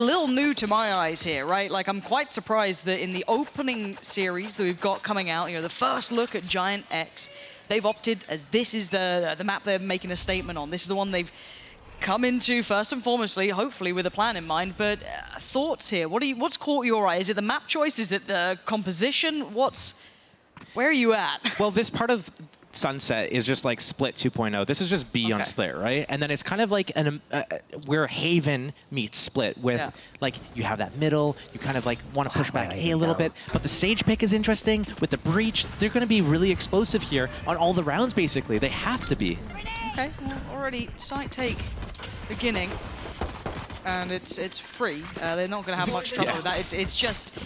a little new to my eyes here, right? Like, I'm quite surprised that in the opening series that we've got coming out, you know, the first look at Giant X, they've opted as this is the map they're making a statement on. This is the one they've come into first and foremostly, hopefully with a plan in mind. But thoughts here? What's caught your eye? Is it the map choice? Is it the composition? Where are you at? Well, this part of Sunset is just like Split 2.0. This is just B on Split, right? And then it's kind of like where Haven meets Split with like you have that middle, you kind of like want to push back A a little bit, but the Sage pick is interesting with the Breach. They're going to be really explosive here on all the rounds, basically. They have to be. Okay, well, already site take beginning, and it's free. They're not going to have much trouble with that. It's just,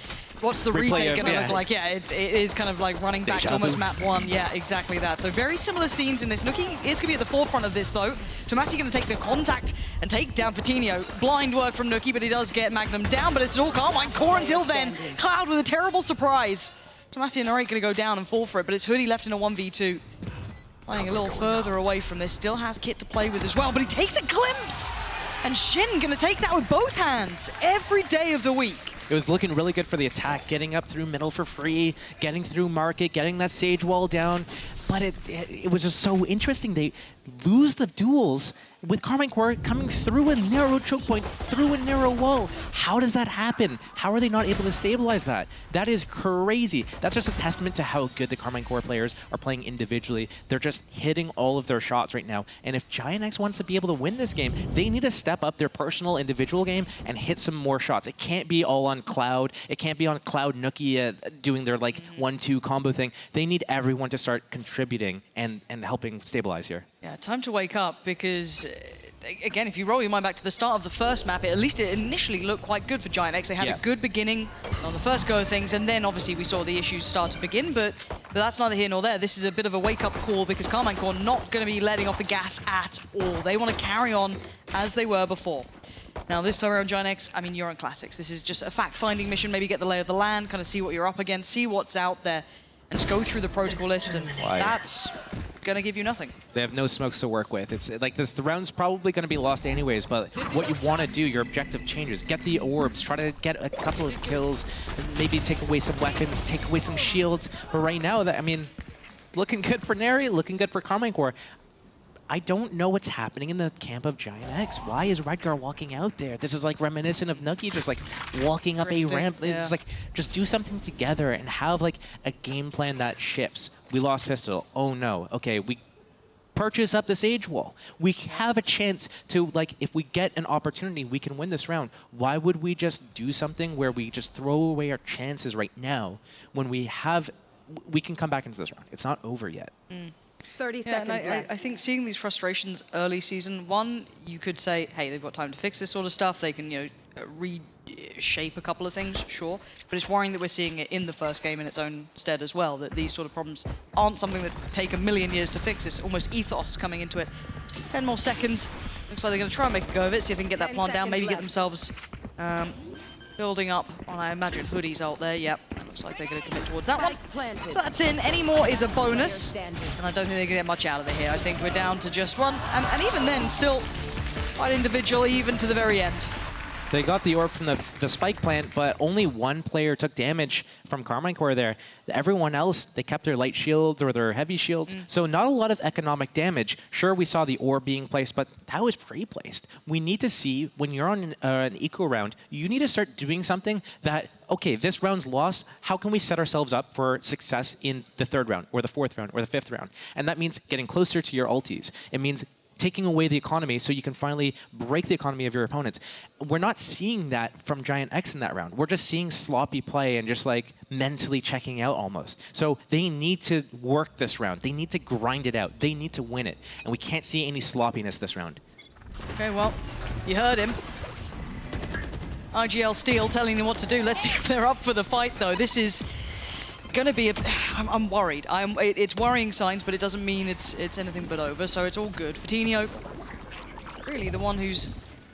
what's the retake going to look like? Yeah, it is kind of like running back to almost map 1. Yeah, exactly that. So very similar scenes in this. Nuki is going to be at the forefront of this, though. Tomasi going to take the contact and take down Fatinho. Blind work from Nuki, but he does get Magnum down, but it's all Carmine Core until then. Cloud with a terrible surprise. Tomasi and Nori going to go down and fall for it, but it's Hoodie left in a 1v2. Playing a little further away from this. Still has Kit to play with as well, but he takes a glimpse! And Shin gonna take that with both hands every day of the week. It was looking really good for the attack, getting up through middle for free, getting through market, getting that Sage wall down. But it was just so interesting. They lose the duels with Carmine Core coming through a narrow choke point, through a narrow wall. How does that happen? How are they not able to stabilize that? That is crazy. That's just a testament to how good the Carmine Core players are playing individually. They're just hitting all of their shots right now. And if Giant X wants to be able to win this game, they need to step up their personal individual game and hit some more shots. It can't be all on Cloud. It can't be on Cloud Nuki doing their like 1-2 combo thing. They need everyone to start contributing and helping stabilize here. Yeah, time to wake up because, again, if you roll your mind back to the start of the first map, at least it initially looked quite good for Giant X. They had a good beginning on the first go of things, and then obviously we saw the issues start to begin, but that's neither here nor there. This is a bit of a wake-up call because Carmine Core not going to be letting off the gas at all. They want to carry on as they were before. Now, this time around Giant X, I mean, you're on Classics. This is just a fact-finding mission, maybe get the lay of the land, kind of see what you're up against, see what's out there, and just go through the protocol list, and that's going to give you nothing. They have no smokes to work with. It's like this, the round's probably going to be lost anyways, but what you want to do, your objective changes. Get the orbs, try to get a couple of kills, maybe take away some weapons, take away some shields. But right now, I mean, looking good for Neri, looking good for Carmine Core. I don't know what's happening in the camp of Giant X. Why is Redgar walking out there? This is like reminiscent of Nuki, just like walking up a ramp. It's like, just do something together and have like a game plan that shifts. We lost Pistol. Oh no. Okay, we purchase up the Sage wall. We have a chance to, like, if we get an opportunity, we can win this round. Why would we just do something where we just throw away our chances right now when we can come back into this round? It's not over yet. 30 seconds left. I think seeing these frustrations early season, one, you could say, hey, they've got time to fix this sort of stuff. They can, you know, reshape a couple of things, sure. But it's worrying that we're seeing it in the first game in its own stead as well, that these sort of problems aren't something that take a million years to fix. It's almost ethos coming into it. 10 more seconds. Looks like they're going to try and make a go of it, see if they can get that plant down, maybe get themselves building up on, I imagine, Hoodie's out there. Yep, looks like they're going to commit towards that one. So that's in. Any more is a bonus. And I don't think they're going to get much out of it here. I think we're down to just one. And even then, still quite individual, even to the very end. They got the orb from the spike plant, but only one player took damage from Carmine Core there. Everyone else, they kept their light shields or their heavy shields, so not a lot of economic damage. Sure, we saw the orb being placed, but that was pre-placed. We need to see, when you're on an eco round, you need to start doing something that, okay, this round's lost, how can we set ourselves up for success in the third round, or the fourth round, or the fifth round? And that means getting closer to your ultis. It means taking away the economy so you can finally break the economy of your opponents. We're not seeing that from Giant X in that round. We're just seeing sloppy play and just like mentally checking out almost. So they need to work this round. They need to grind it out. They need to win it. And we can't see any sloppiness this round. Okay, well, you heard him. IGL Steel telling them what to do. Let's see if they're up for the fight, though. This is going to be I'm worried. It's worrying signs, but it doesn't mean it's anything but over, so it's all good. Fatinho, really the one who's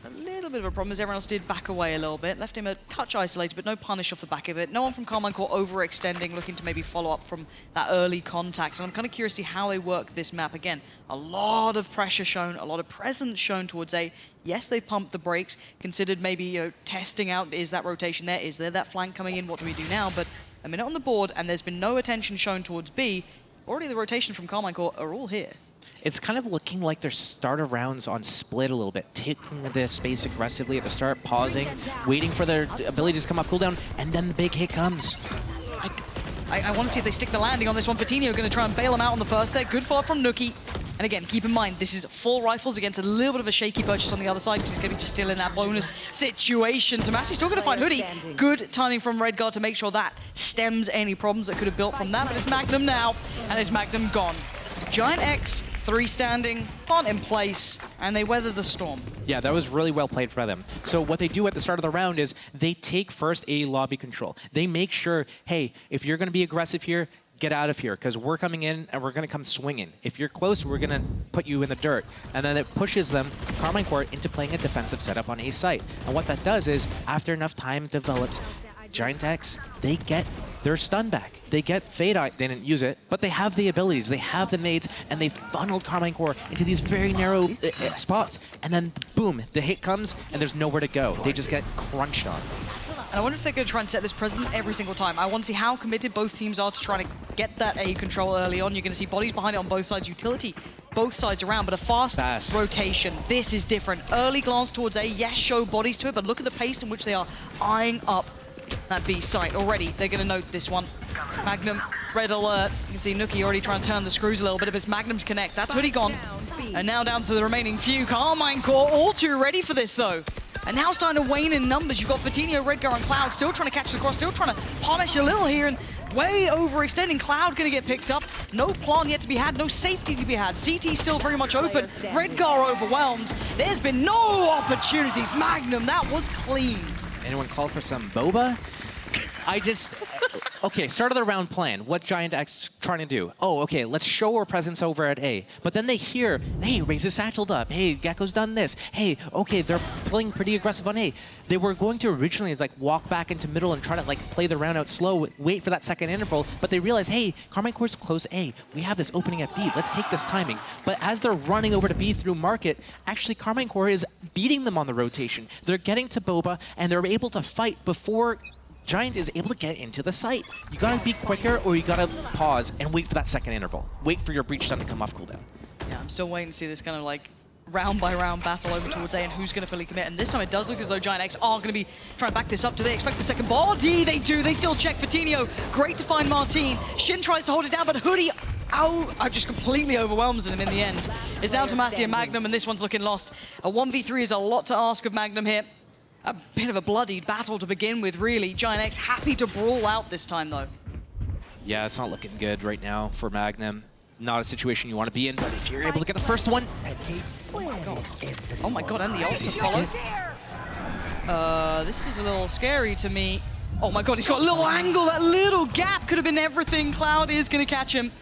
a little little bit of a problem as everyone else did back away a little bit. Left him a touch isolated, but no punish off the back of it. No one from Carmine Core overextending, looking to maybe follow up from that early contact. And I'm kind of curious to see how they work this map. Again, a lot of pressure shown, a lot of presence shown towards A. Yes, they've pumped the brakes, considered maybe, you know, testing out, is that rotation there? Is there that flank coming in? What do we do now? But a minute on the board, and there's been no attention shown towards B. Already the rotation from Carmine Core are all here. It's kind of looking like their starter rounds on split a little bit, taking the space aggressively at the start, pausing, waiting for their abilities to come off cooldown, and then the big hit comes. I want to see if they stick the landing on this one. Fatinho going to try and bail him out on the first there. Good follow-up from Nuki. And again, keep in mind, this is full rifles against a little bit of a shaky purchase on the other side because he's going to be just still in that bonus situation. Tomasi's still going to find Hoodie. Good timing from Redguard to make sure that stems any problems that could have built from that. But it's Magnum now, and it's Magnum gone. Giant X, 3 standing, plant in place, and they weather the storm. Yeah, that was really well played by them. So what they do at the start of the round is they take first A lobby control. They make sure, hey, if you're going to be aggressive here, get out of here, because we're coming in and we're going to come swinging. If you're close, we're going to put you in the dirt. And then it pushes them, Carmine Core, into playing a defensive setup on A site. And what that does is, after enough time develops, Giant X, they get their stun back. They get Fade Out. They didn't use it, but they have the abilities. They have the nades, and they funneled Carmine Core into these very narrow spots. And then, boom, the hit comes, and there's nowhere to go. They just get crunched on. And I wonder if they're going to try and set this precedent every single time. I want to see how committed both teams are to trying to get that A control early on. You're going to see bodies behind it on both sides, utility both sides around, but a fast rotation. This is different. Early glance towards A, yes, show bodies to it, but look at the pace in which they are eyeing up that B site already. They're going to note this one. Magnum, red alert. You can see Nuki already trying to turn the screws a little bit of his Magnum's connect. That's Hoodie gone. And now down to the remaining few. Carmine Core all too ready for this, though. And now starting to wane in numbers. You've got Fatinho, Redguard, and Cloud still trying to catch the cross, still trying to punish a little here, and way overextending. Cloud going to get picked up. No plan yet to be had, no safety to be had. CT still very much open. Redguard overwhelmed. There's been no opportunities. Magnum, that was clean. Anyone call for some boba? Okay, start of the round plan. What Giant X trying to do? Oh, okay, let's show our presence over at A. But then they hear, hey, Raze is satcheled up. Hey, Gecko's done this. Hey, okay, they're playing pretty aggressive on A. They were going to originally like walk back into middle and try to like play the round out slow, wait for that second interval, but they realize, hey, Carmine Core's close A. We have this opening at B. Let's take this timing. But as they're running over to B through Market, actually Carmine Core is beating them on the rotation. They're getting to Boba, and they're able to fight before Giant is able to get into the site. You gotta be quicker, or you gotta pause and wait for that second interval. Wait for your breach stun to come off cooldown. Yeah, I'm still waiting to see this kind of like round by round battle over towards A and who's gonna fully commit. And this time it does look as though Giant X are gonna be trying to back this up. Do they expect the second body? They do. They still check Fatinho. Great to find Martine. Shin tries to hold it down, but Hoodie just completely overwhelms him in the end. It's down to Massey and Magnum, and this one's looking lost. A 1v3 is a lot to ask of Magnum here. A bit of a bloodied battle to begin with, really. Giant X happy to brawl out this time, though. Yeah, it's not looking good right now for Magnum. Not a situation you want to be in, but if you're able to get the first one... Oh my god, and the ulti follow. This is a little scary to me. Oh my god, he's got a little angle. That little gap could have been everything. Cloud is going to catch him.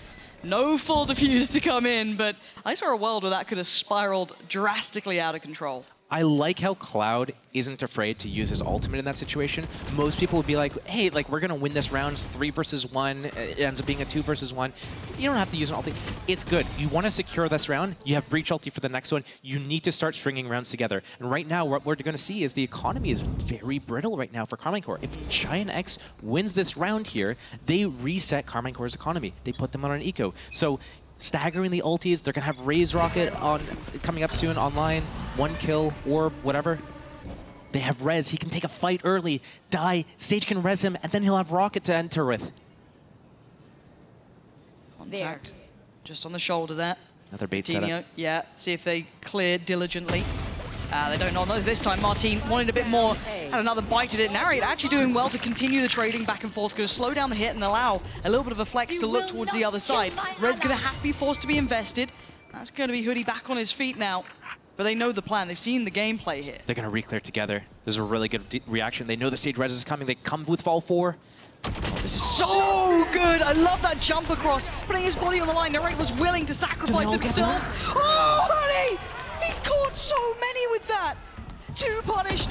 No full defuse to come in, but I saw a world where that could have spiraled drastically out of control. I like how Cloud isn't afraid to use his ultimate in that situation. Most people would be like, hey, like we're gonna win this round, it's 3 versus 1, it ends up being a 2 versus 1. You don't have to use an ulti. It's good. You wanna secure this round, you have breach ulti for the next one, you need to start stringing rounds together. And right now, what we're gonna see is the economy is very brittle right now for Carmine Core. If Giant X wins this round here, they reset Carmine Core's economy. They put them on an eco. So, staggering the ultis, they're gonna have Raze Rocket on coming up soon online, 1 kill or whatever. They have Rez, he can take a fight early, die, Sage can res him, and then he'll have Rocket to enter with. Contact, just on the shoulder there. Another bait setup. Yeah, see if they clear diligently. They don't know this time. Martine wanted a bit more, had another bite at it. Narrate actually doing well to continue the trading back and forth. Going to slow down the hit and allow a little bit of a flex to look towards the other side. Red's going to have to be forced to be invested. That's going to be Hoodie back on his feet now. But they know the plan. They've seen the gameplay here. They're going to re-clear together. This is a really good reaction. They know the stage res is coming. They come with fall 4. This is so good. I love that jump across. Putting his body on the line. Narrate was willing to sacrifice himself. Oh, honey! He's caught so many with that! 2 punished.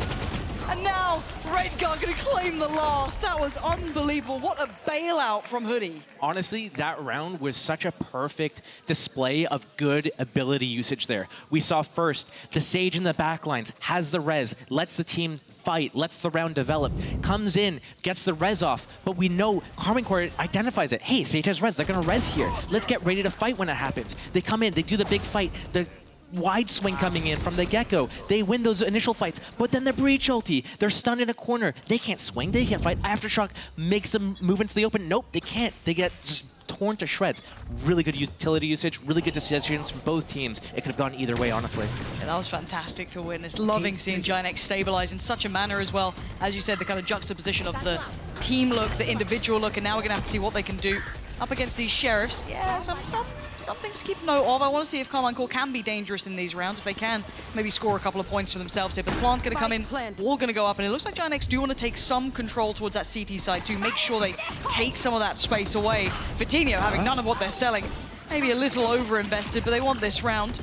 And now, Redgar gonna claim the last. That was unbelievable. What a bailout from Hoodie. Honestly, that round was such a perfect display of good ability usage there. We saw first, the Sage in the backlines has the res, lets the team fight, lets the round develop, comes in, gets the res off, but we know Karmine Corp identifies it. Hey, Sage has res, they're gonna res here. Let's get ready to fight when it happens. They come in, they do the big fight, the wide swing coming in from the get-go. They win those initial fights, but then the breach ulti, they're stunned in a corner. They can't swing, they can't fight. Aftershock makes them move into the open. Nope, they can't. They get just torn to shreds. Really good utility usage, really good decisions from both teams. It could have gone either way, honestly. Yeah, that was fantastic to witness. Loving seeing Giant stabilize in such a manner as well. As you said, the kind of juxtaposition of the team look, the individual look, and now we're going to have to see what they can do up against these Sheriffs. Yeah, some things to keep note of. I want to see if Karmine Corp can be dangerous in these rounds. If they can, maybe score a couple of points for themselves here. But the plant going to come in, wall going to go up, and it looks like Giant X do want to take some control towards that CT side too. Make sure they take some of that space away. Vitinho having none of what they're selling. Maybe a little over-invested, but they want this round.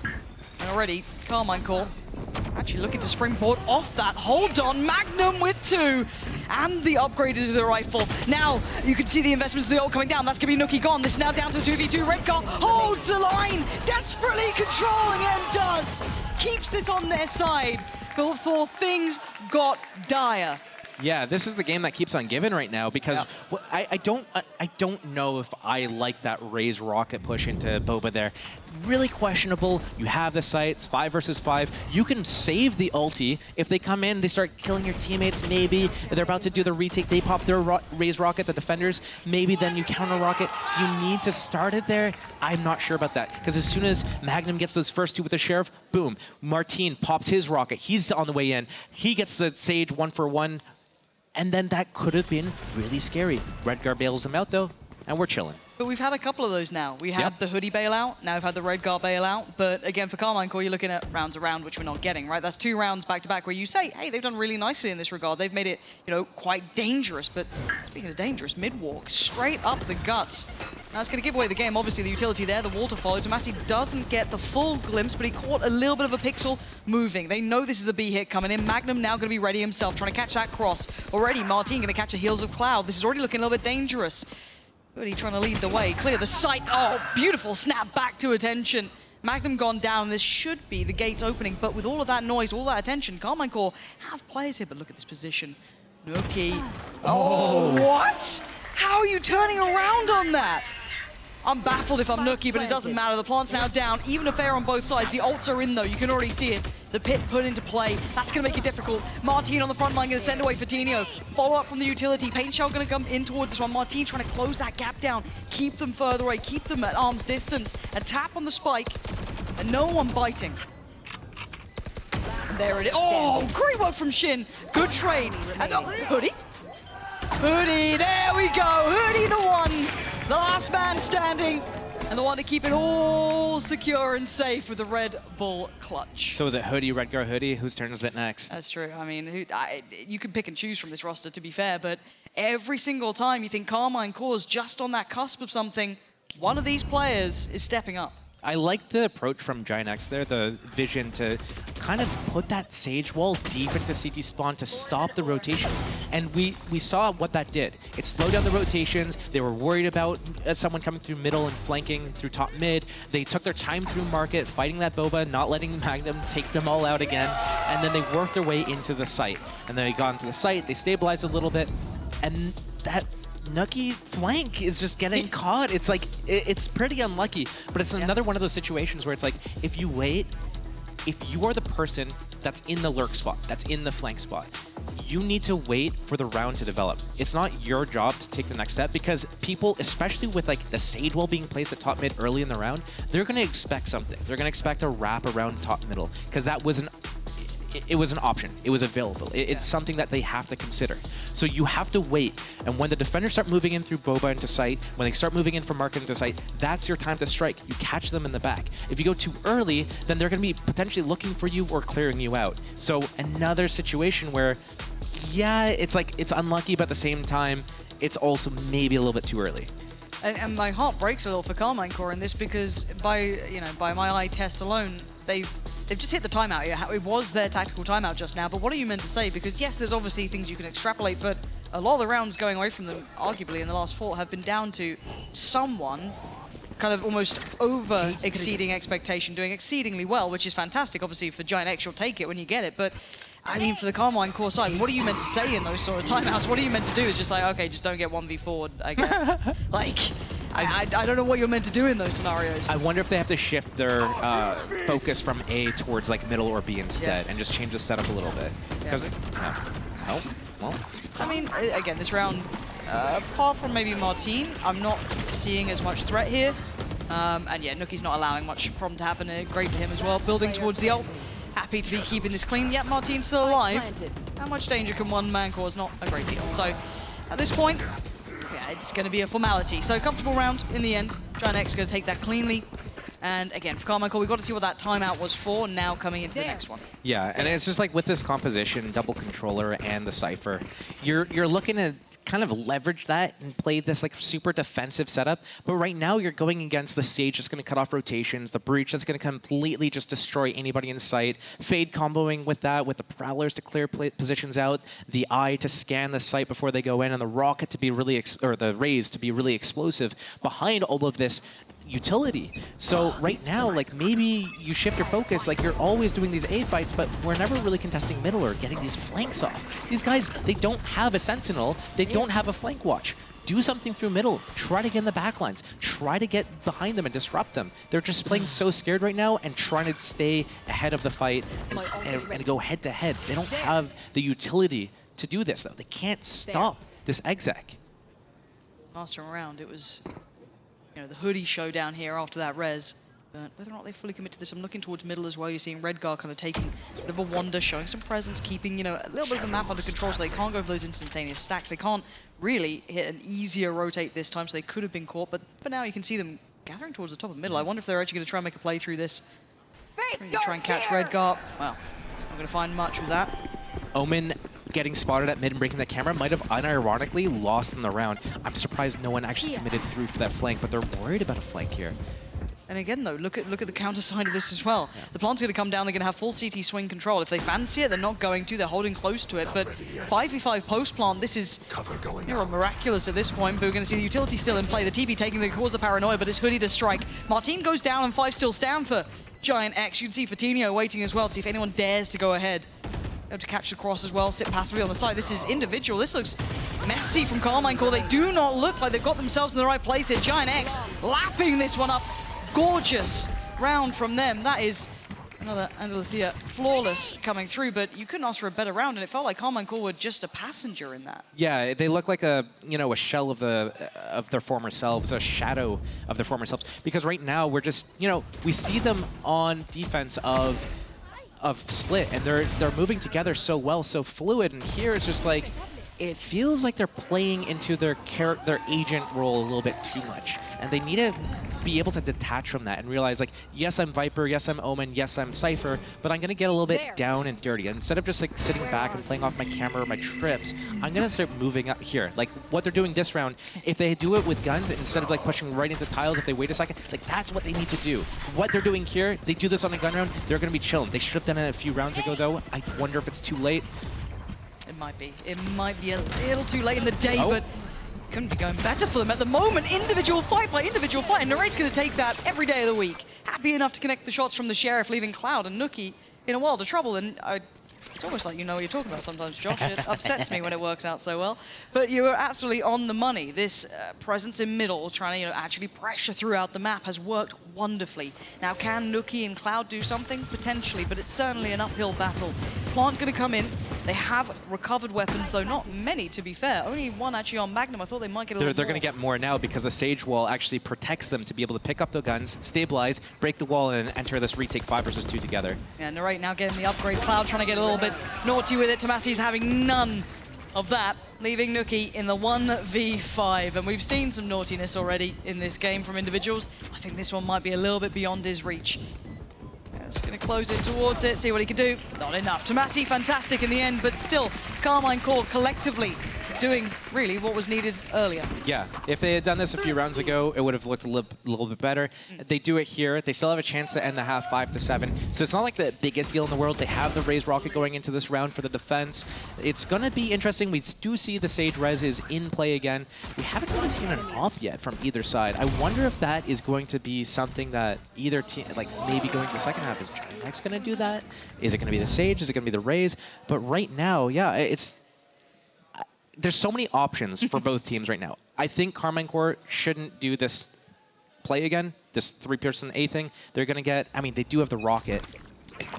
And already, Karmine Corp actually looking to springboard off that. Hold on, Magnum with 2. And the upgrade to the rifle. Now, you can see the investments of the ult coming down. That's going to be Nuki gone. This is now down to a 2v2. Redgar holds the line, desperately controlling it and does. Keeps this on their side before things got dire. Yeah, this is the game that keeps on giving right now because I don't know if I like that Raze rocket push into Boba there. Really questionable. You have the sights, 5 versus 5. You can save the ulti. If they come in, they start killing your teammates, maybe. They're about to do the retake. They pop their Raze rocket, the defenders. Maybe then you counter rocket. Do you need to start it there? I'm not sure about that because as soon as Magnum gets those first 2 with the Sheriff, boom, Martin pops his rocket. He's on the way in. He gets the Sage 1-for-1. And then that could have been really scary. Redgar bails him out, though, and we're chilling. But we've had a couple of those now. We had the Hoodie bailout, now we've had the Redgar bailout. But again, for Karmine Corp, you're looking at rounds around, which we're not getting, right? That's 2 rounds back-to-back where you say, hey, they've done really nicely in this regard. They've made it, you know, quite dangerous. But speaking of dangerous, mid-walk, straight up the guts. Now it's going to give away the game. Obviously, the utility there, the wall to follow. Tomasi doesn't get the full glimpse, but he caught a little bit of a pixel moving. They know this is a B hit coming in. Magnum now going to be ready himself, trying to catch that cross. Already, Martin going to catch a Heels of Cloud. This is already looking a little bit dangerous. Hoodie trying to lead the way, clear the sight. Oh, beautiful snap back to attention. Magnum gone down. This should be the gates opening, but with all of that noise, all that attention, Karmine Corp have players here, but look at this position. Nuki. Oh, what? How are you turning around on that? I'm baffled if I'm Nuki, but it doesn't matter. The plant's now down. Even a fair on both sides. The ults are in, though. You can already see it. The pit put into play. That's going to make it difficult. Martin on the front line going to send away Vitinho. Follow up from the utility. Paint Shell going to come in towards this one. Martin trying to close that gap down. Keep them further away. Keep them at arm's distance. A tap on the spike. And no one biting. And there it is. Oh, great work from Shin. Good trade. And Hoodie. Hoodie, there we go. Hoodie the one. The last man standing, and the one to keep it all secure and safe with the Red Bull clutch. So is it Hoodie, Redgar, Hoodie? Whose turn is it next? That's true. I mean, you can pick and choose from this roster, to be fair, but every single time you think Karmine Corp's just on that cusp of something, one of these players is stepping up. I like the approach from Giant X there, the vision to kind of put that Sage wall deep into CT spawn to stop the rotations. And we saw what that did. It slowed down the rotations. They were worried about someone coming through middle and flanking through top mid. They took their time through market, fighting that Boba, not letting Magnum take them all out again. And then they worked their way into the site. And then they got into the site, they stabilized a little bit, and that Nuki flank is just getting caught. It's like, it's pretty unlucky, but it's another one of those situations where it's like, if you wait, if you are the person that's in the lurk spot, that's in the flank spot, you need to wait for the round to develop. It's not your job to take the next step because people, especially with like the Sage wall being placed at top mid early in the round, they're going to expect something. They're going to expect a wrap around top middle because that was it was an option. It was available. It's something that they have to consider. So you have to wait. And when the defenders start moving in through Boba into sight, when they start moving in from market into sight, that's your time to strike. You catch them in the back. If you go too early, then they're going to be potentially looking for you or clearing you out. So another situation where, yeah, it's like, it's unlucky, but at the same time, it's also maybe a little bit too early. And my heart breaks a little for Karmine Corp in this because by my eye test alone, they've they've just hit the timeout here. It was their tactical timeout just now, but what are you meant to say? Because yes, there's obviously things you can extrapolate, but a lot of the rounds going away from them, arguably in the last 4, have been down to someone kind of almost over-exceeding expectation, doing exceedingly well, which is fantastic. Obviously, for Giant X, you'll take it when you get it, but I mean, for the Carmine core side, what are you meant to say in those sort of timeouts? What are you meant to do? It's just like, okay, just don't get 1v4'd, I guess. Like, I don't know what you're meant to do in those scenarios. I wonder if they have to shift their focus from A towards like middle or B instead, and just change the setup a little bit. Because, oh, well. I mean, again, this round, apart from maybe Martin, I'm not seeing as much threat here. And yeah, Nuki's not allowing much problem to happen. Great for him as well. Building towards the ult. Happy to be keeping this clean. Yep, Martin's still alive. How much danger can one man cause? Not a great deal. So at this point, yeah, it's going to be a formality. So comfortable round in the end. Giant X is going to take that cleanly. And again, for Carmine Core, we've got to see what that timeout was for, now coming into the next one. Yeah, and it's just like with this composition, double controller and the Cypher, you're looking at kind of leverage that and play this like super defensive setup. But right now you're going against the Sage that's going to cut off rotations, the Breach that's going to completely just destroy anybody in sight, Fade comboing with that, with the Prowlers to clear positions out, the Eye to scan the site before they go in, and the Rocket to be really, or the Raze to be really explosive behind all of this utility. So right now, like, maybe you shift your focus, like you're always doing these A fights, but we're never really contesting middle or getting these flanks off. These guys, they don't have a Sentinel, they don't have a flank watch. Do something through middle, try to get in the backlines, try to get behind them and disrupt them. They're just playing so scared right now and trying to stay ahead of the fight and go head to head. They don't have the utility to do this though. They can't stop this exec. Last time around, it was, you know, the hoodie showdown here after that res. But whether or not they fully commit to this, I'm looking towards middle as well. You're seeing Redgar kind of taking a bit of a wander, showing some presence, keeping, you know, a little bit of the map under control, so they can't go for those instantaneous stacks. They can't really hit an easier rotate this time, so they could have been caught. But for now, you can see them gathering towards the top of middle. I wonder if they're actually going to try and make a play through this. Try and catch Redgar. Well, not going to find much of that. Omen getting spotted at mid and breaking the camera might have unironically lost in the round. I'm surprised no one actually committed through for that flank, but they're worried about a flank here. And again, though, look at the counter side of this as well. Yeah. The plant's going to come down. They're going to have full CT swing control. If they fancy it, they're not going to. They're holding close to it. But 5v5 post plant, this is miraculous at this point. But we're going to see the utility still in play. The TP taking the cause of paranoia, but it's hoodie to strike. Martin goes down, and 5 still stand for Giant X. You can see Fatinho waiting as well to see if anyone dares to go ahead. Able to catch the cross as well, sit passively on the side. This is individual. This looks messy from Carmine Core. They do not look like they've got themselves in the right place here. Giant X lapping this one up. Gorgeous round from them. That is another Andalusia flawless coming through, but you couldn't ask for a better round, and it felt like Carmine Core were just a passenger in that. Yeah, they look like a, you know, a shell of their former selves, a shadow of their former selves. Because right now we're just, you know, we see them on defense of Split, and they're moving together so well, so fluid, and here it's just like, it feels like they're playing into their agent role a little bit too much, and they need to be able to detach from that and realize, like, yes, I'm Viper, yes, I'm Omen, yes, I'm Cypher, but I'm going to get a little bit down and dirty. And instead of just like sitting back and playing off my camera or my trips, I'm going to start moving up here. Like what they're doing this round, if they do it with guns instead of like pushing right into tiles, if they wait a second, like that's what they need to do. What they're doing here, they do this on a gun round, they're going to be chilling. They should have done it a few rounds ago though. I wonder if it's too late. It might be. It might be a little too late in the day, but couldn't be going better for them at the moment. Individual fight by individual fight, and Narrate's going to take that every day of the week. Happy enough to connect the shots from the Sheriff, leaving Cloud and Nuki in a world of trouble. And it's almost like you know what you're talking about sometimes, Josh. It upsets me when it works out so well. But you were absolutely on the money. This presence in middle, trying to actually pressure throughout the map, has worked wonderfully. Now, can Nuki and Cloud do something? Potentially, but it's certainly an uphill battle. Plant going to come in. They have recovered weapons, though not many, to be fair. Only one actually on Magnum. I thought they might get a little more. They're going to get more now because the Sage Wall actually protects them to be able to pick up the guns, stabilize, break the wall, and enter this retake 5 versus 2 together. Yeah, Narrate now getting the upgrade. Cloud trying to get a little bit naughty with it. Tomasi's having none of that, leaving Nuki in the 1v5. And we've seen some naughtiness already in this game from individuals. I think this one might be a little bit beyond his reach. He's going to close it towards it, see what he can do. Not enough. Tomasi, fantastic in the end, but still, Carmine Core collectively doing really what was needed earlier. Yeah, if they had done this a few rounds ago, it would have looked a little bit better. They do it here. They still have a chance to end the half 5-7. So it's not like the biggest deal in the world. They have the Raze rocket going into this round for the defense. It's going to be interesting. We do see the Sage Res is in play again. We haven't really seen an op yet from either side. I wonder if that is going to be something that either team, like maybe going to the second half, is Next going to do that? Is it going to be the Sage? Is it going to be the Raze? But right now, yeah, there's so many options for both teams right now. I think Karmine Corp shouldn't do this play again, this 3-person A thing. They're going to get, I mean, they do have the rocket.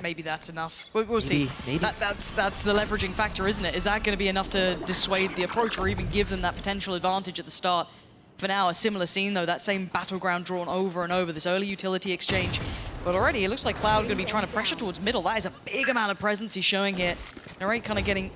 Maybe that's enough. We'll see. Maybe. That's the leveraging factor, isn't it? Is that going to be enough to dissuade the approach or even give them that potential advantage at the start? For now, a similar scene, though, that same battleground drawn over and over, this early utility exchange. But already, it looks like Cloud going to be trying to pressure towards middle. That is a big amount of presence he's showing here. Narrate kind of getting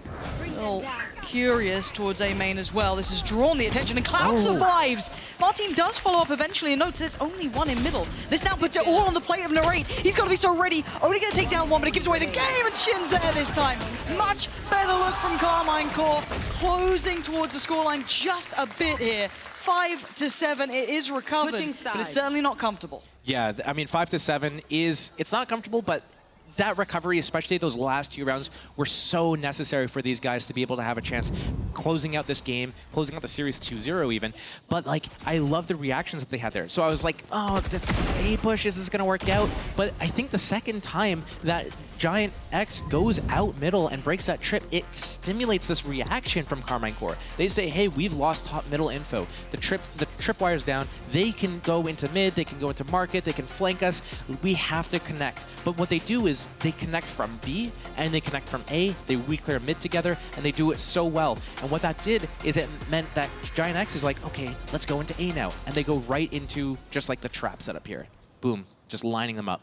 a little curious towards A main as well. This has drawn the attention, and Cloud survives. Martin does follow up eventually and notes there's only one in middle. This now puts it all on the plate of Narrate. He's got to be so ready. Only going to take down one, but it gives away the game, and Shin's there this time. Much better look from Karmine Corp, closing towards the scoreline just a bit here. 5-7, it is recovered, but it's certainly not comfortable. Yeah, I mean, 5-7 is, it's not comfortable, but that recovery, especially those last 2 rounds, were so necessary for these guys to be able to have a chance closing out this game, closing out the series 2-0 even. But, like, I love the reactions that they had there. So I was like, oh, this A push, is this going to work out? But I think the second time that Giant X goes out middle and breaks that trip, it stimulates this reaction from Karmine Corp. They say, hey, we've lost top middle info. The tripwire's down. They can go into mid, they can go into market, they can flank us. We have to connect. But what they do is they connect from B and they connect from A. They re-clear mid together, and they do it so well. And what that did is it meant that Giant X is like, okay, let's go into A now. And they go right into just like the trap setup here. Boom, just lining them up.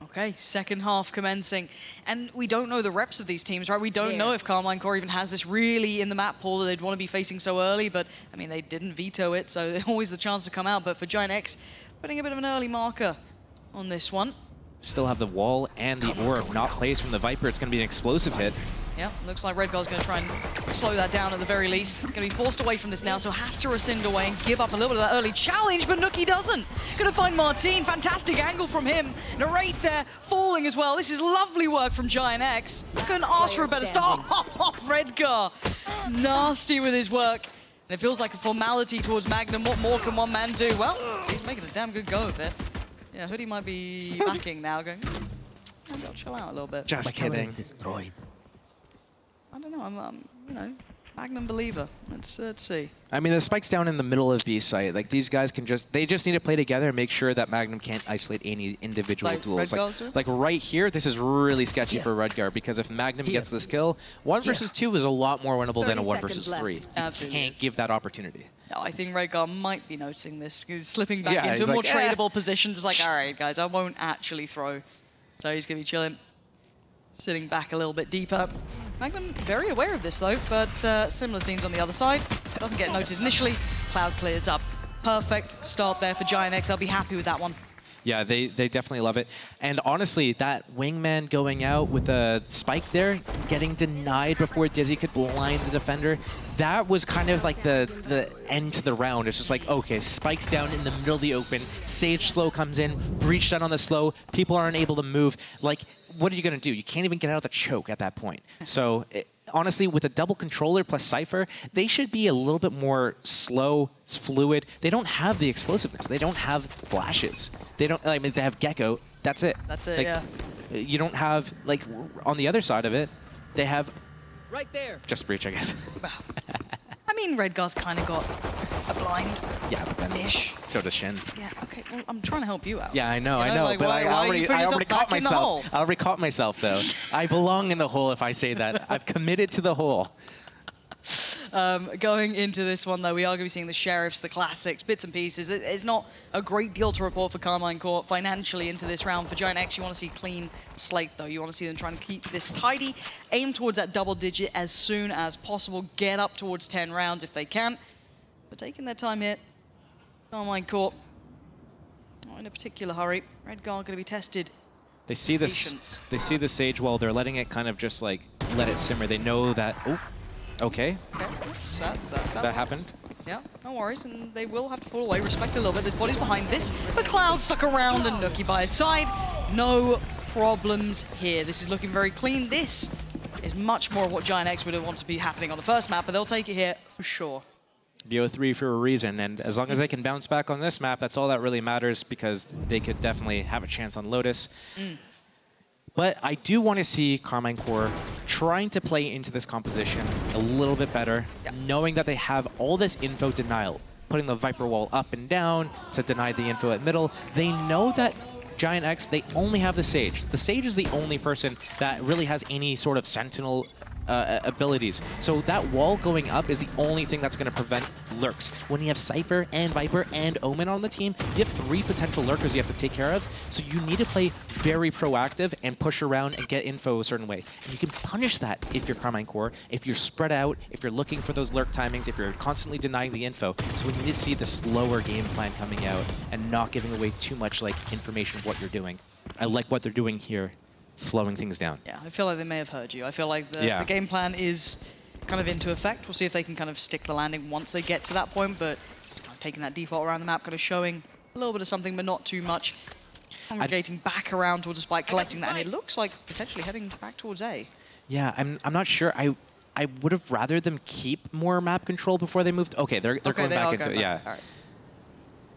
Okay, second half commencing. And we don't know the reps of these teams, right? We don't know if Karmine Corp even has this really in the map pool that they'd want to be facing so early, but I mean, they didn't veto it, so there's always the chance to come out. But for Giant X, putting a bit of an early marker on this one. Still have the wall and the orb not placed from the Viper. It's going to be an explosive hit. Yeah, looks like Redgar's going to try and slow that down at the very least. Going to be forced away from this now, so has to rescind away and give up a little bit of that early challenge, but Nookie doesn't. Going to find Martin. Fantastic angle from him. Narrate there, falling as well. This is lovely work from Giant X. Couldn't ask for a better start. Redgar, nasty with his work. And it feels like a formality towards Magnum. What more can one man do? Well, he's making a damn good go of it. Yeah, Hoodie might be backing now, going, maybe I'll chill out a little bit. Just kidding. Destroyed. I don't know, I'm you know, Magnum believer. Let's see. I mean, the spike's down in the middle of B site. Like, these guys can they just need to play together and make sure that Magnum can't isolate any individual duels. Like right here, this is really sketchy for Redgar, because if Magnum gets this kill, 1 versus 2 is a lot more winnable than a 1 versus 3. You can't give that opportunity. No, I think Redgar might be noticing this. He's slipping back into a more tradable position, just like, all right, guys, I won't actually throw. So he's going to be chilling, sitting back a little bit deeper. Magnum very aware of this, though, but similar scenes on the other side. Doesn't get noted initially. Cloud clears up. Perfect start there for Giant X. I'll be happy with that one. Yeah, they definitely love it. And honestly, that wingman going out with a spike there, getting denied before Dizzy could blind the defender, that was kind of like the end to the round. It's just like, okay, spike's down in the middle of the open, Sage slow comes in, breach done on the slow, people aren't able to move. Like, what are you going to do? You can't even get out of the choke at that point. So honestly, with a double controller plus Cypher, they should be a little bit more slow, fluid. They don't have the explosiveness. They don't have flashes. They don't. I mean, they have Gecko. That's it. That's it. Like, yeah. You don't have, like, on the other side of it, they have Right there. just breach, I guess. I mean, Redgar's kind of got a blind. Yeah, but then Ish. so does Shin. Yeah. Okay. Well, I'm trying to help you out. Yeah, I know, You know, like, but why I are you already putting yourself caught back in the hole? myself. I already caught myself, though. I belong in the hole if I say that. I've committed to the hole. Going into this one, though, we are going to be seeing the Sheriffs, the Classics, bits and pieces. It's not a great deal to report for Karmine Corp financially into this round. For Giant X, you want to see clean slate, though. You want to see them trying to keep this tidy, aim towards that double digit as soon as possible, get up towards 10 rounds if they can. But taking their time here, Karmine Corp, not in a particular hurry. Redgar going to be tested. They see this. Patience. They see the Sage wall. They're letting it kind of just like let it simmer. They know that. Oh, okay. That happened. Yeah, no worries, and they will have to pull away, respect a little bit. There's bodies behind this, but Cloud stuck around and Nookie by his side. No problems here. This is looking very clean. This is much more of what Giant X would have wanted to be happening on the first map, but they'll take it here for sure. BO3 for a reason, and as long as they can bounce back on this map, that's all that really matters, because they could definitely have a chance on Lotus. But I do want to see Carmine Core trying to play into this composition a little bit better, knowing that they have all this info denial, putting the Viper wall up and down to deny the info at middle. They know that Giant X, they only have the Sage. The Sage is the only person that really has any sort of Sentinel abilities. So that wall going up is the only thing that's going to prevent lurks. When you have Cypher and Viper and Omen on the team, you have 3 potential lurkers you have to take care of. So you need to play very proactive and push around and get info a certain way. And you can punish that if you're Carmine Core, if you're spread out, if you're looking for those lurk timings, if you're constantly denying the info. So we need to see the slower game plan coming out and not giving away too much like information of what you're doing. I like what they're doing here, slowing things down. Yeah, I feel like they may have heard you. I feel like the game plan is kind of into effect. We'll see if they can kind of stick the landing once they get to that point, but just kind of taking that default around the map, kind of showing a little bit of something, but not too much. Congregating back around towards the spike, collecting that, and it looks like potentially heading back towards A. Yeah, I'm not sure. I would have rather them keep more map control before they moved. Okay, they're going back into it. Yeah. All right.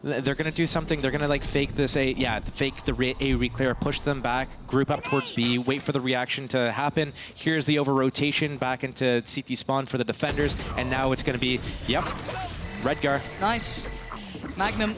They're going to do something. They're going to like fake this A, fake the A reclear, push them back, group up towards B, wait for the reaction to happen. Here's the over rotation back into CT spawn for the defenders, and now it's going to be, Redgar. Nice. Magnum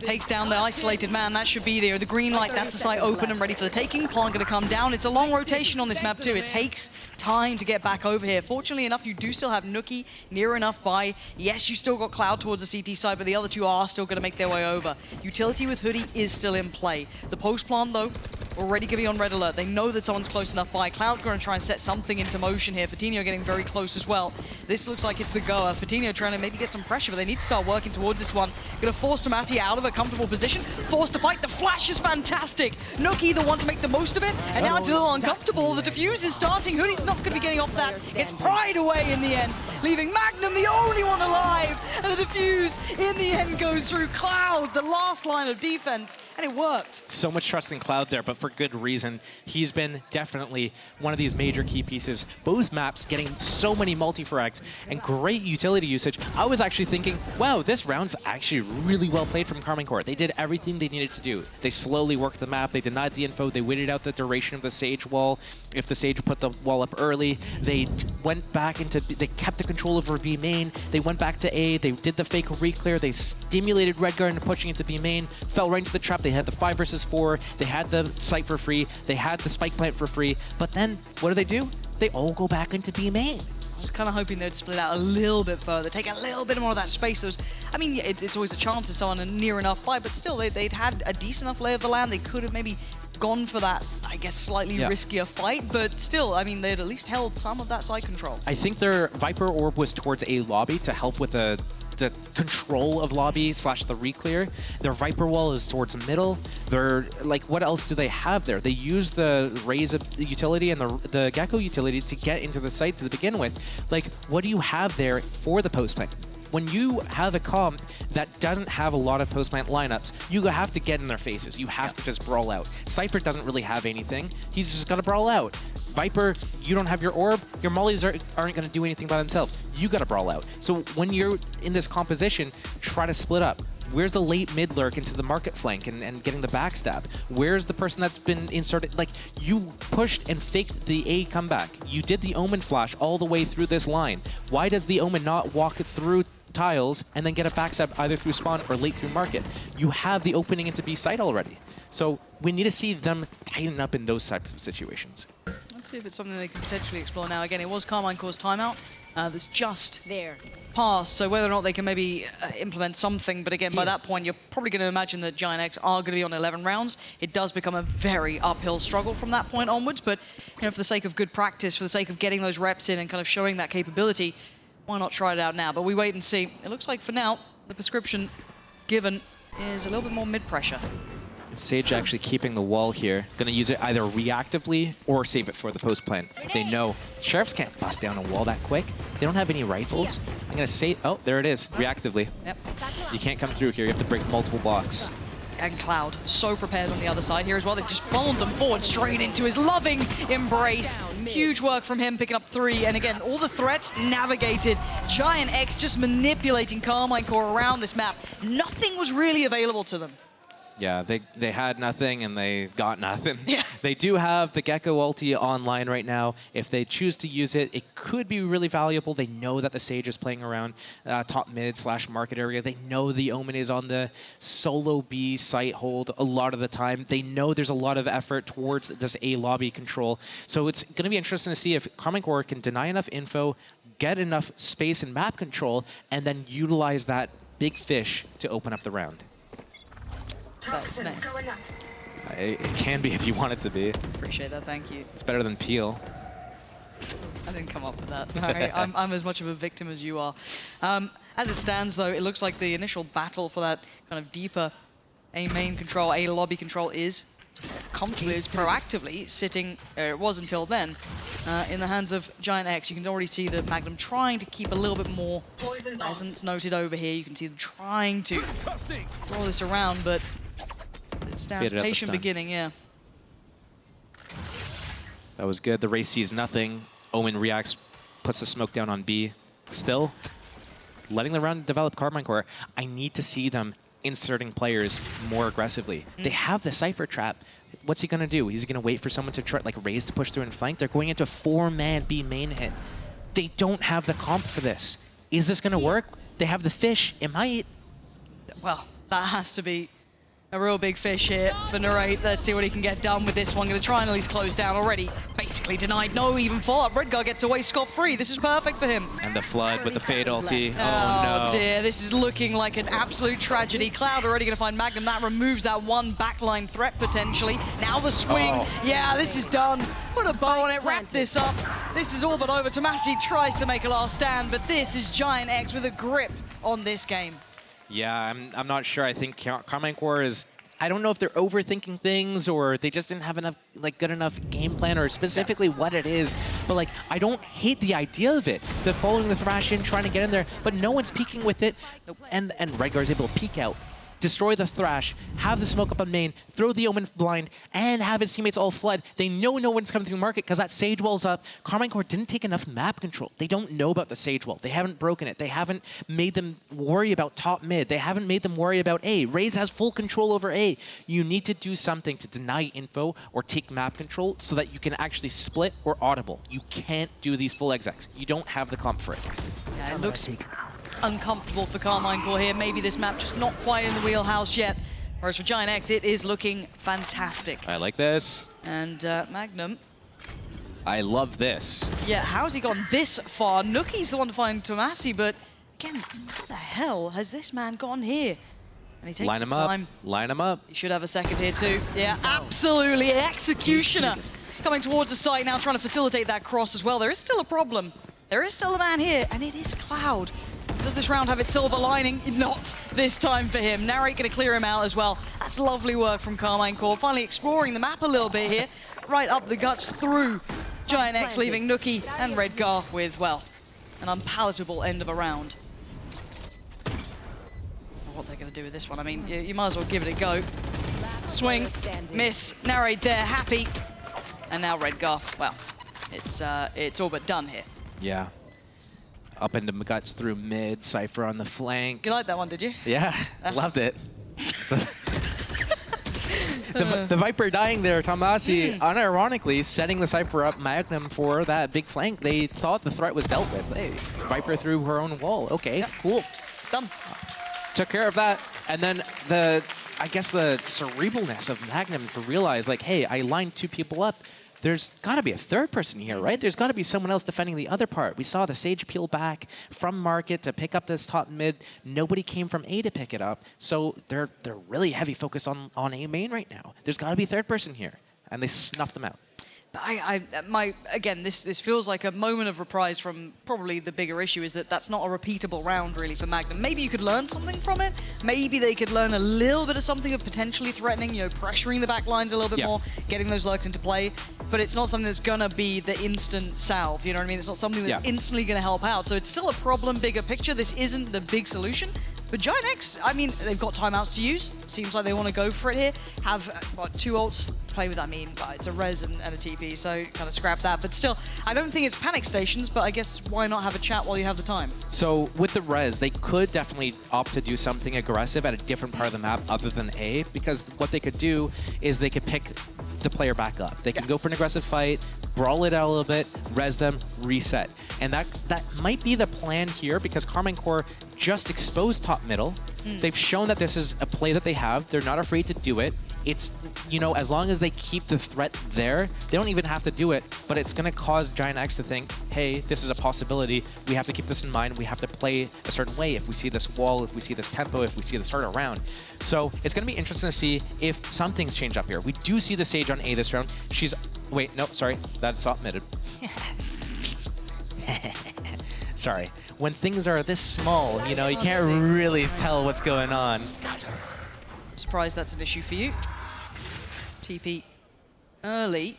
takes down the isolated man. That should be there. The green light, that's the site open and ready for the taking. Plant going to come down. It's a long rotation on this map too. It takes time to get back over here. Fortunately enough, you do still have Nookie near enough by. Yes, you still got Cloud towards the CT side, but the other two are still going to make their way over. Utility with Hoodie is still in play. The post plant though, already giving on red alert. They know that someone's close enough by. Cloud going to try and set something into motion here. Fatinho getting very close as well. This looks like it's the goer. Fatinho trying to maybe get some pressure, but they need to start working towards this one. Going to force Tomasi out of a comfortable position. Forced to fight. The flash is fantastic. Nookie the one to make the most of it. And now it's a little uncomfortable. The defuse is starting. Hoodie's not going to be getting off that. Gets pried away in the end, leaving Magnum the only one alive. And the defuse in the end goes through Cloud, the last line of defense. And it worked. So much trust in Cloud there, but for good reason. He's been definitely one of these major key pieces. Both maps getting so many multi-frags and great utility usage. I was actually thinking, wow, this round's actually really well played from Carmine Core. They did everything they needed to do. They slowly worked the map. They denied the info. They waited out the duration of the Sage wall. If the Sage put the wall up early, they went back into, they kept the control over B main. They went back to A. They did the fake reclear. They stimulated Redgar into pushing into B main. Fell right into the trap. They had the 5 versus 4. They had the site for free. They had the spike plant for free. But then, what do? They all go back into B main. I was kind of hoping they'd split out a little bit further, take a little bit more of that space. I mean, it's always a chance of someone near enough by, but still, they'd had a decent enough lay of the land. They could have maybe gone for that, I guess, slightly riskier fight, but still, I mean, they'd at least held some of that side control. I think their Viper Orb was towards A lobby to help with the control of lobby / the reclear. Their Viper wall is towards middle. They're like, what else do they have there? They use the Raze utility and the Gecko utility to get into the site to begin with. Like, what do you have there for the post plant? When you have a comp that doesn't have a lot of post plant lineups, you have to get in their faces. You have to just brawl out. Cypher doesn't really have anything. He's just got to brawl out. Viper, you don't have your orb. Your mollies aren't going to do anything by themselves. You got to brawl out. So when you're in this composition, try to split up. Where's the late mid lurk into the market flank and getting the backstab? Where's the person that's been inserted? Like, you pushed and faked the A comeback. You did the Omen flash all the way through this line. Why does the Omen not walk through tiles and then get a backstab either through spawn or late through market? You have the opening into B site already. So we need to see them tighten up in those types of situations. Let's see if it's something they can potentially explore now. Again, it was Carmine Core's timeout. That's just passed, so whether or not they can maybe implement something, but again, by that point, you're probably going to imagine that Giant X are going to be on 11 rounds. It does become a very uphill struggle from that point onwards, but you know, for the sake of good practice, for the sake of getting those reps in and kind of showing that capability, why not try it out now? But we wait and see. It looks like for now, the prescription given is a little bit more mid-pressure. Sage actually keeping the wall here. Going to use it either reactively or save it for the post plan. They know Sheriffs can't bust down a wall that quick. They don't have any rifles. I'm going to say, oh, there it is, reactively. Yep. You can't come through here. You have to break multiple blocks. And Cloud, so prepared on the other side here as well. They've just followed them forward straight into his loving embrace. Huge work from him, picking up 3. And again, all the threats navigated. Giant X just manipulating Carmine Core around this map. Nothing was really available to them. Yeah, they had nothing and they got nothing. Yeah. They do have the Gecko ulti online right now. If they choose to use it, it could be really valuable. They know that the Sage is playing around top mid / market area. They know the Omen is on the solo B site hold a lot of the time. They know there's a lot of effort towards this A lobby control. So it's going to be interesting to see if Carmine Core can deny enough info, get enough space and map control, and then utilize that big fish to open up the round. Toxins going up. It can be if you want it to be. Appreciate that, thank you. It's better than Peel. I didn't come up with that. Right, I'm as much of a victim as you are. As it stands, though, it looks like the initial battle for that kind of deeper A main control, A lobby control is comfortably, is proactively sitting, it was until then, in the hands of Giant X. You can already see the Magnum trying to keep a little bit more presence noted over here. You can see them trying to throw this around, but it stands patient beginning, yeah. That was good. The race sees nothing. Omen reacts, puts the smoke down on B. Still letting the round develop Carmine Core. I need to see them inserting players more aggressively. They have the Cypher trap. What's he going to do? He's going to wait for someone to try, like, raise to push through and flank. They're going into a 4-man B main hit. They don't have the comp for this. Is this going to work? They have the fish. It might. Well, that has to be a real big fish here for Narrate. Let's see what he can get done with this one. Going to try and at least close down already. Basically denied. No even follow-up. Redgar gets away scot-free. This is perfect for him. And the Flood with the Fade ulti. Oh, no. Dear. This is looking like an absolute tragedy. Cloud already going to find Magnum. That removes that one backline threat potentially. Now the swing. Yeah, this is done. Put a bow on it. Wrap this up. This is all but over. Tomasi tries to make a last stand, but this is Giant X with a grip on this game. Yeah, I'm not sure. I think Carmine Core is, I don't know if they're overthinking things or they just didn't have enough, like, good enough game plan or specifically what it is. But, like, I don't hate the idea of it. They're following the Thrash in, trying to get in there, but no one's peeking with it. And Redgar's able to peek out, destroy the Thrash, have the smoke up on main, throw the Omen blind, and have his teammates all fled. They know no one's coming through market because that Sage wall's up. Carmine Core didn't take enough map control. They don't know about the Sage wall. They haven't broken it. They haven't made them worry about top mid. They haven't made them worry about A. Raze has full control over A. You need to do something to deny info or take map control so that you can actually split or audible. You can't do these full execs. You don't have the comp for it. Yeah, it looks uncomfortable for Carmine Core here. Maybe this map just not quite in the wheelhouse yet. Whereas for Giant X, it is looking fantastic. I like this. And Magnum. I love this. Yeah, how's he gone this far? Nookie's the one to find Tomasi, but again, how the hell has this man gone here? And he takes his time. Line him up. He should have a second here too. Yeah, absolutely. Executioner coming towards the site now, trying to facilitate that cross as well. There is still a problem. There is still a man here, and it is Cloud. Does this round have its silver lining? Not this time for him. Narrate going to clear him out as well. That's lovely work from Carmine Core. Finally exploring the map a little bit here. Right up the guts through Giant X, leaving Nookie and Redgar with, well, an unpalatable end of a round. What they're going to do with this one, I mean, you might as well give it a go. Swing, miss, Narrate there, happy. And now Redgar, well, it's all but done here. Yeah. Up into guts through mid, Cypher on the flank. You liked that one, did you? Yeah, loved it. So the Viper dying there, Tomasi, unironically setting the Cypher up Magnum for that big flank. They thought the threat was dealt with. Hey, Viper through her own wall. Okay, cool. Done. Took care of that. And then I guess the cerebralness of Magnum to realize, like, hey, I lined 2 people up. There's got to be a third person here, right? There's got to be someone else defending the other part. We saw the Sage peel back from market to pick up this top mid. Nobody came from A to pick it up. So they're really heavy focused on A main right now. There's got to be a third person here. And they snuffed them out. Again, this feels like a moment of reprise from probably the bigger issue is that that's not a repeatable round really for Magnum. Maybe you could learn something from it. Maybe they could learn a little bit of something of potentially threatening, you know, pressuring the back lines a little bit more, getting those lurks into play. But it's not something that's gonna be the instant salve, you know what I mean? It's not something that's instantly gonna help out. So it's still a problem, bigger picture. This isn't the big solution. But Giant X, I mean, they've got timeouts to use. Seems like they want to go for it here. Have, what, 2 ults to play with? I mean, it's a res and a TP, so kind of scrap that. But still, I don't think it's panic stations, but I guess why not have a chat while you have the time? So with the res, they could definitely opt to do something aggressive at a different part of the map other than A, because what they could do is they could pick the player back up. They can go for an aggressive fight, brawl it out a little bit, res them, reset. And that might be the plan here, because Karmine Corp just exposed top middle. They've shown that this is a play that they have. They're not afraid to do it. It's, you know, as long as they keep the threat there, they don't even have to do it, but it's going to cause Giant X to think, hey, this is a possibility. We have to keep this in mind. We have to play a certain way if we see this wall, if we see this tempo, if we see the start around. So it's going to be interesting to see if something's changed up here. We do see the Sage on A this round. She's, wait, no, sorry, that's off-mitted. Sorry. When things are this small, you know, you can't really tell what's going on. Surprised that's an issue for you. TP early.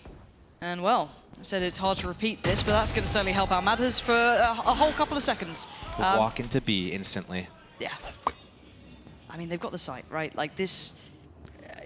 And well, I said it's hard to repeat this, but that's going to certainly help out matters for a whole couple of seconds. Walk into B instantly. Yeah. I mean, they've got the site, right? Like this,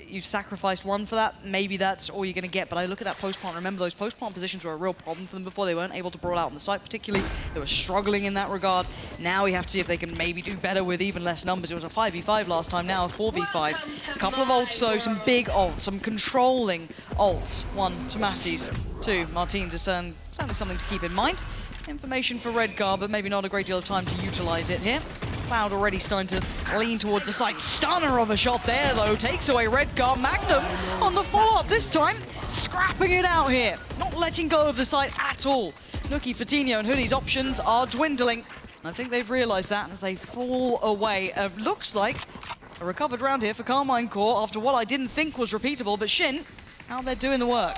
you've sacrificed one for that. Maybe that's all you're going to get. But I look at that post-plant. Remember, those post-plant positions were a real problem for them before. They weren't able to brawl out on the site particularly. They were struggling in that regard. Now we have to see if they can maybe do better with even less numbers. It was a 5v5 last time, now a 4v5. A couple of ults, though, some big ults, some controlling ults. 1 to Massey's, 2 Martins is certainly something to keep in mind. Information for Redgar, but maybe not a great deal of time to utilize it here. Cloud already starting to lean towards the site. Stunner of a shot there, though. Takes away Redgar. Magnum on the follow-up this time. Scrapping it out here. Not letting go of the site at all. Nookie, Fatinho, and Hoodie's options are dwindling. And I think they've realized that as they fall away. Looks like a recovered round here for Karmine Corp after what I didn't think was repeatable. But Shin, how they're doing the work.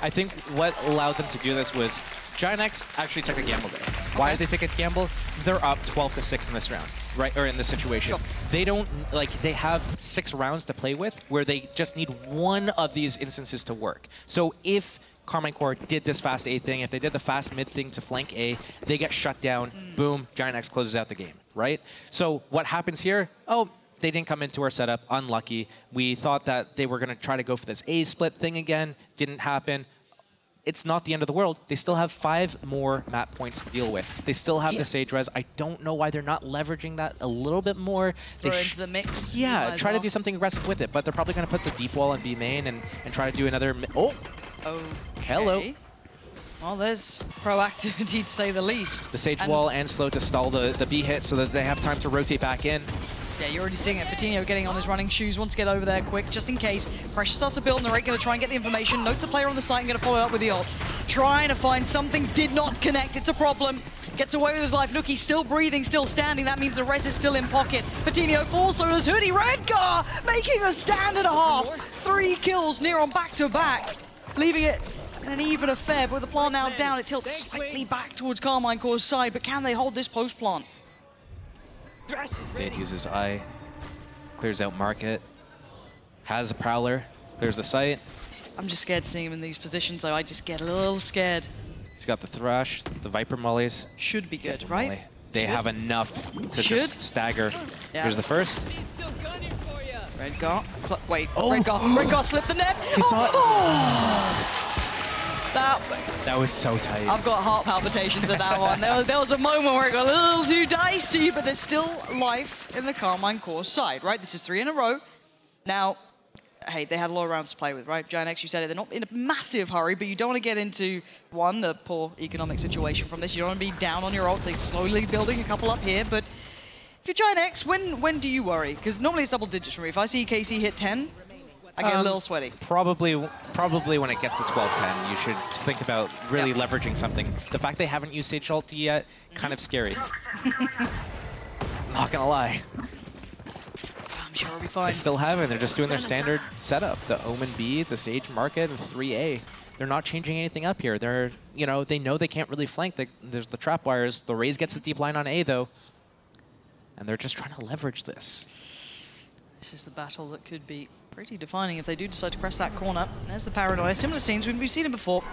I think what allowed them to do this was Giant X actually took a gamble there. Why did they take a gamble? They're up 12-6 in this round, right? Or in this situation. Sure. They don't, like, they have 6 rounds to play with where they just need one of these instances to work. So if Karmine Corp did this fast A thing, if they did the fast mid thing to flank A, they get shut down, boom, Giant X closes out the game, right? So what happens here? Oh, they didn't come into our setup, unlucky. We thought that they were gonna try to go for this A split thing again, didn't happen. It's not the end of the world. They still have 5 more map points to deal with. They still have the Sage res. I don't know why they're not leveraging that a little bit more. Throw into the mix. Yeah, try to do something aggressive with it, but they're probably going to put the deep wall on B main and try to do another... Oh! Okay. Hello. Well, there's proactivity to say the least. The Sage wall and slow to stall the B hit so that they have time to rotate back in. Yeah, you're already seeing it. Fatinho getting on his running shoes, wants to get over there quick, just in case. Pressure starts to build, and they're going to try and get the information. Note to player on the site and going to follow up with the ult. Trying to find something, did not connect. It's a problem. Gets away with his life. Nookie still breathing, still standing. That means the res is still in pocket. Fatinho falls, so does Hoodie. Redgar making a stand and a half. 3 kills near on back-to-back, leaving it an even affair. But with the plant now down, it tilts slightly back towards Karmine Corp's side. But can they hold this post plant? Fade uses I, clears out market, has a prowler, clears the site. I'm just scared seeing him in these positions, though. I just get a little scared. He's got the Thrash, the Viper mollies. Should be good, right? They have enough to just stagger. Yeah. Here's the first. Redgar, wait, Redgar slipped the net. He saw it. That was so tight. I've got heart palpitations at that one. There was a moment where it got a little too dicey, but there's still life in the Karmine Corp side, right? This is 3 in a row. Now, hey, they had a lot of rounds to play with, right? Giant X, you said it, they're not in a massive hurry, but you don't want to get into, one, the poor economic situation from this. You don't want to be down on your ults. They're slowly building a couple up here, but if you're Giant X, when do you worry? Because normally it's double digits for me. If I see KC hit 10, I get a little sweaty. Probably when it gets to 12-10, you should think about really leveraging something. The fact they haven't used Sage ulti yet, kind of scary. Not gonna lie. I'm sure it'll be fine. They still haven't. They're just doing their standard setup. The Omen B, the Sage market, and 3A. They're not changing anything up here. They're, you know, they know they can't really flank. There's the trap wires. The Raze gets the deep line on A, though. And they're just trying to leverage this. This is the battle that could be pretty defining if they do decide to press that corner. There's the paranoia. Similar scenes, we've seen it before.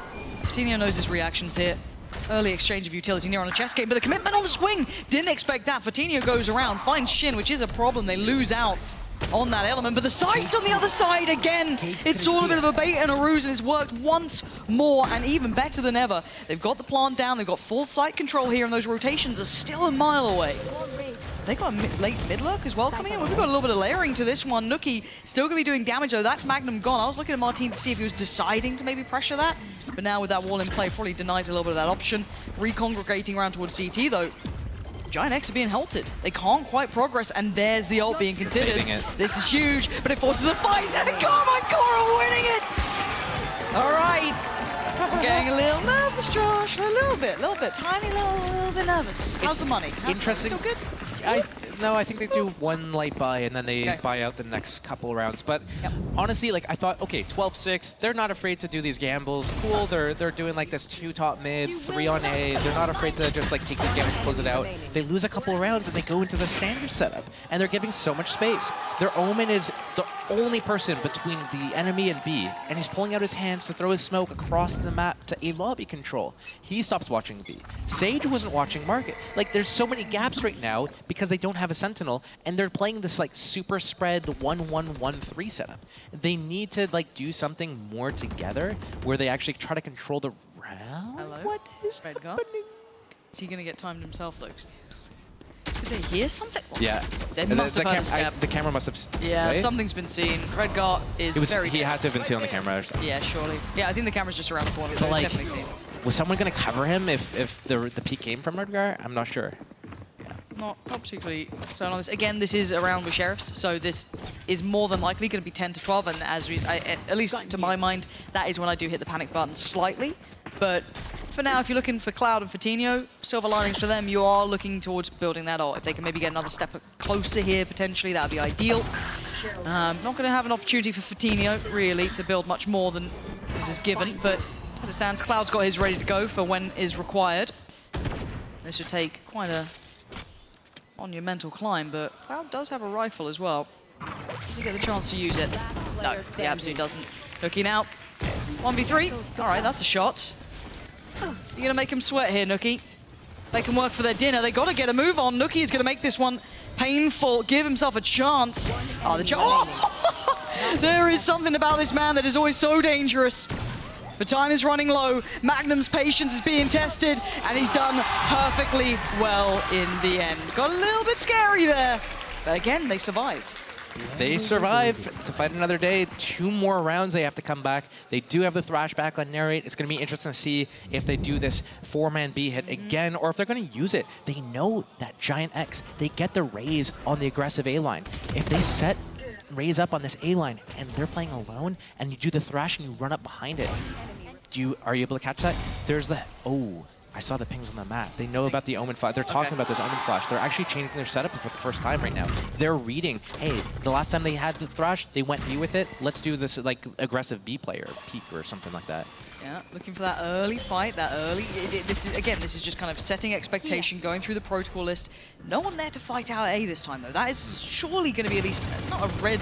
Coutinho knows his reactions here. Early exchange of utility near on a chess game, but the commitment on the swing, didn't expect that. Coutinho goes around, finds Shin, which is a problem. They lose out on that element, but the sights on the other side again. It's all a bit of a bait and a ruse, and it's worked once more, and even better than ever. They've got the plant down, they've got full sight control here, and those rotations are still a mile away. They got a late mid-lurk as well coming in. We've got a little bit of layering to this one. Nuki still going to be doing damage, though. That's Magnum gone. I was looking at Martin to see if he was deciding to maybe pressure that, but now with that wall in play, probably denies a little bit of that option. Recongregating around towards CT, though. Giant X are being halted. They can't quite progress, and there's the ult being considered. This is huge, but it forces a fight, and Carmine Cora winning it! All right. I'm getting a little nervous, Josh. A little bit, tiny little bit nervous. How's the money? Interesting. Still good? No, I think they do one light buy and then they buy out the next couple rounds. But honestly, like I thought, okay, 12-6, they're not afraid to do these gambles. Cool, they're doing like this 2 top mid, 3 on A. They're not afraid to just like take these gambles, close it out. They lose a couple of rounds and they go into the standard setup. And they're giving so much space. Their Omen is the only person between the enemy and B, and he's pulling out his hands to throw his smoke across the map to A lobby control. He stops watching B. Sage wasn't watching Market. Like, there's so many gaps right now because they don't have a Sentinel, and they're playing this like super spread 1-1-1-3 setup. They need to like do something more together where they actually try to control the round. Hello? What is happening? Is he going to get timed himself, though? Did they hear something? Yeah. They must have heard a step. The camera must have... Yeah, right? something's been seen. Redgar is very... He had to have been seen on the camera or something. Yeah, surely. Yeah, I think the camera's just around the corner, so it's like, definitely seen. Was someone going to cover him if the peak came from Redgar? I'm not sure. Not particularly certain on this. Again, this is around with Sheriffs, so this is more than likely going to be 10 to 12, and as at least to my mind, that is when I do hit the panic button slightly. But for now, if you're looking for Cloud and Coutinho, silver linings for them, you are looking towards building that ult. If they can maybe get another step closer here, potentially, that would be ideal. Not going to have an opportunity for Coutinho, really, to build much more than this is given, but as it stands, Cloud's got his ready to go for when is required. This should take quite a monumental climb, but Cloud does have a rifle as well. Does he get the chance to use it? No, he absolutely doesn't. Looking out. 1v3. All right, that's a shot. You're going to make him sweat here, Nuki. They can work for their dinner. They got to get a move on. Nuki is going to make this one painful, give himself a chance. Oh, the oh! There is something about this man that is always so dangerous. The time is running low. Magnum's patience is being tested, and he's done perfectly well in the end. Got a little bit scary there, but again, they survive. They survive to fight another day. 2 more rounds, they have to come back. They do have the thrash back on Narrate. It's going to be interesting to see if they do this 4-man B hit again, or if they're going to use it. They know that Giant X, they get the Raze on the aggressive A line. If they set Raze up on this A line and they're playing alone, and you do the thrash and you run up behind it, are you able to catch that? There's the... Oh, I saw the pings on the map. They know about the Omen flash. They're talking about this Omen flash. They're actually changing their setup for the first time right now. They're reading, hey, the last time they had the thrash, they went B with it. Let's do this like aggressive B player, peak or something like that. Yeah, looking for that early fight, that early... This is just kind of setting expectation, going through the protocol list. No one there to fight out A this time, though. That is surely going to be at least not a red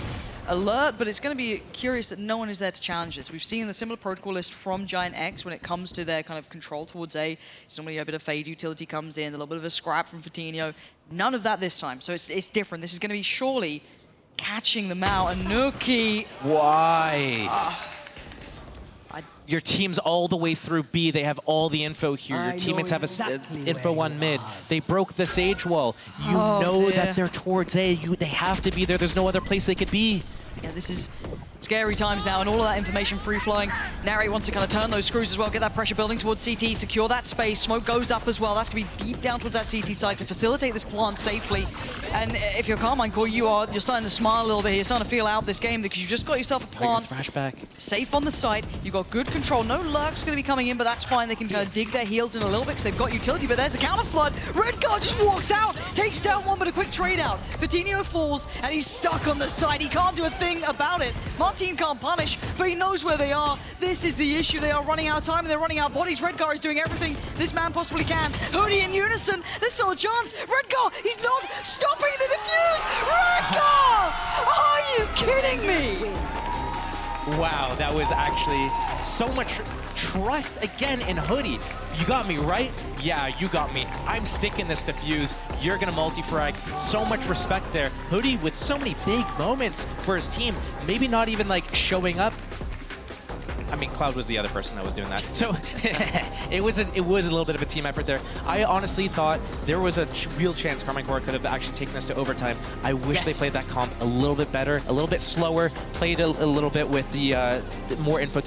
alert, but it's going to be curious that no one is there to challenge this. We've seen the similar protocol list from Giant X when it comes to their kind of control towards A. Somebody, a bit of fade utility comes in, a little bit of a scrap from Coutinho. None of that this time, so it's different. This is going to be surely catching them out. And Nuki... Why? Your team's all the way through B. They have all the info here. Your teammates have info on mid. They broke the Sage wall. You know that they're towards A. They have to be there. There's no other place they could be. Yeah, this is scary times now, and all of that information free-flowing. Narrate wants to kind of turn those screws as well, get that pressure building towards CT, secure that space. Smoke goes up as well. That's going to be deep down towards that CT side to facilitate this plant safely. And if you're Carmine Core, you're starting to smile a little bit here. You're starting to feel out this game because you just got yourself a plant. Safe on the site. You've got good control. No lurk's going to be coming in, but that's fine. They can kind of dig their heels in a little bit because they've got utility, but there's a counter flood. Redgar just walks out, takes down one, but quick trade out. Vitinho falls, and he's stuck on the side. He can't do a thing about it. Martin can't punish, but he knows where they are. This is the issue. They are running out of time, and they're running out of bodies. Redgar is doing everything this man possibly can. Hoodie in unison. There's still a chance. Redgar, he's not stopping the defuse. Redgar! Are you kidding me? Wow, that was actually so much trust again in Hoodie. You got me, right? Yeah, you got me. I'm sticking this defuse. You're gonna multi-frag. So much respect there. Hoodie with so many big moments for his team. Maybe not even like showing up. I mean, Cloud was the other person that was doing that. So it was a little bit of a team effort there. I honestly thought there was a real chance Karmine Corp could have actually taken us to overtime. I wish they played that comp a little bit better, a little bit slower, played a little bit with the more info